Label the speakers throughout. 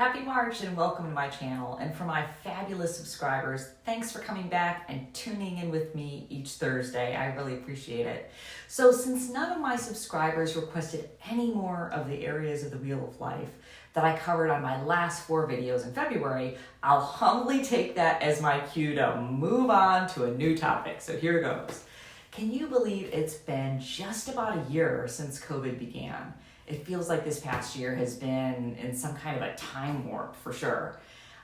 Speaker 1: Happy March and welcome to my channel. And for my fabulous subscribers, thanks for coming back and tuning in with me each Thursday. I really appreciate it. So since none of my subscribers requested any more of the areas of the Wheel of Life that I covered on my last 4 videos in February, I'll humbly take that as my cue to move on to a new topic. So here goes. Can you believe it's been just about a year since COVID began? It feels like this past year has been in some kind of a time warp for sure.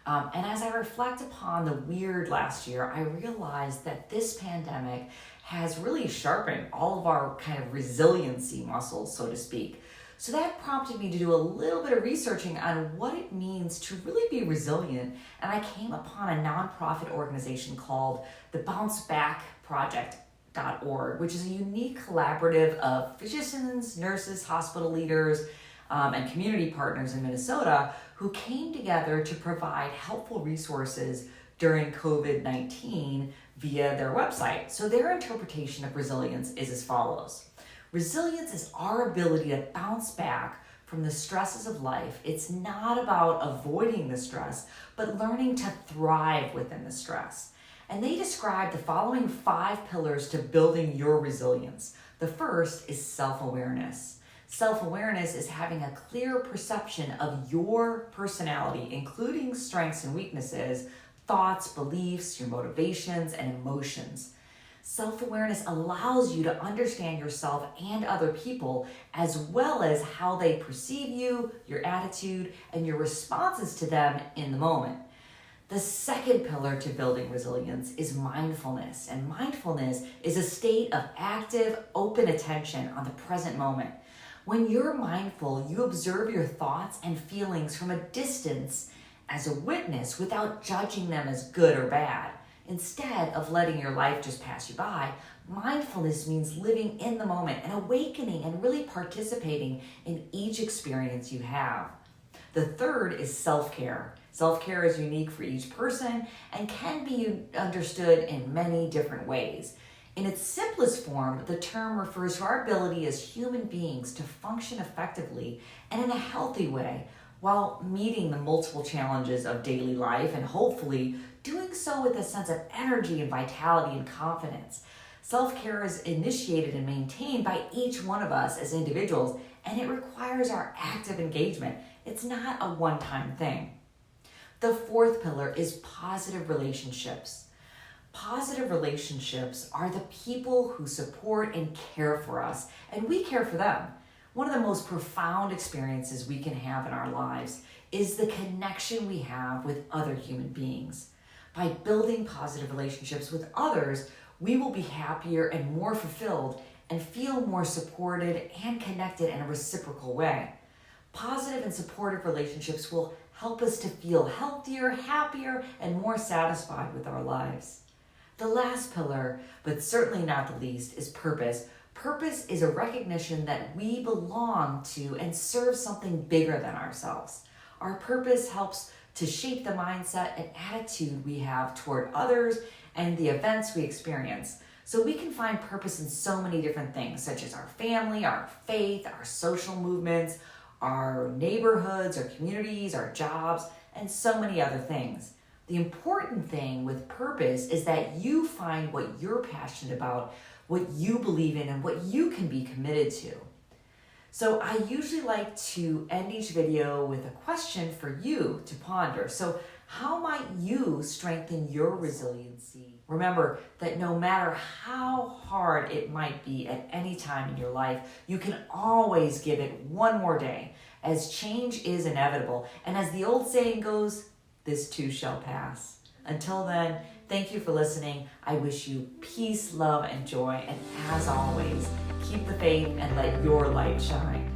Speaker 1: And as I reflect upon the weird last year, I realized that this pandemic has really sharpened all of our kind of resiliency muscles, so to speak. So that prompted me to do a little bit of researching on what it means to really be resilient. And I came upon a nonprofit organization called the Bounce Back Project.org, which is a unique collaborative of physicians, nurses, hospital leaders, and community partners in Minnesota who came together to provide helpful resources during COVID-19 via their website. So their interpretation of resilience is as follows. Resilience is our ability to bounce back from the stresses of life. It's not about avoiding the stress, but learning to thrive within the stress. And they describe the following 5 pillars to building your resilience. The first is self-awareness. Self-awareness is having a clear perception of your personality, including strengths and weaknesses, thoughts, beliefs, your motivations, and emotions. Self-awareness allows you to understand yourself and other people, as well as how they perceive you, your attitude, and your responses to them in the moment. The second pillar to building resilience is mindfulness, and mindfulness is a state of active, open attention on the present moment. When you're mindful, you observe your thoughts and feelings from a distance as a witness without judging them as good or bad. Instead of letting your life just pass you by, mindfulness means living in the moment and awakening and really participating in each experience you have. The third is self-care. Self-care is unique for each person and can be understood in many different ways. In its simplest form, the term refers to our ability as human beings to function effectively and in a healthy way while meeting the multiple challenges of daily life and hopefully doing so with a sense of energy and vitality and confidence. Self-care is initiated and maintained by each one of us as individuals, and it requires our active engagement. It's not a one-time thing. The fourth pillar is positive relationships. Positive relationships are the people who support and care for us, and we care for them. One of the most profound experiences we can have in our lives is the connection we have with other human beings. By building positive relationships with others, we will be happier and more fulfilled and feel more supported and connected in a reciprocal way. Positive and supportive relationships will help us to feel healthier, happier, and more satisfied with our lives. The last pillar, but certainly not the least, is purpose. Purpose is a recognition that we belong to and serve something bigger than ourselves. Our purpose helps to shape the mindset and attitude we have toward others and the events we experience. So we can find purpose in so many different things, such as our family, our faith, our social movements, our neighborhoods, our communities, our jobs, and so many other things. The important thing with purpose is that you find what you're passionate about, what you believe in, and what you can be committed to. So I usually like to end each video with a question for you to ponder. So how might you strengthen your resiliency? Remember that no matter how hard it might be at any time in your life, you can always give it one more day, as change is inevitable. And as the old saying goes, this too shall pass. Until then, thank you for listening. I wish you peace, love, and joy. And as always, keep the faith and let your light shine.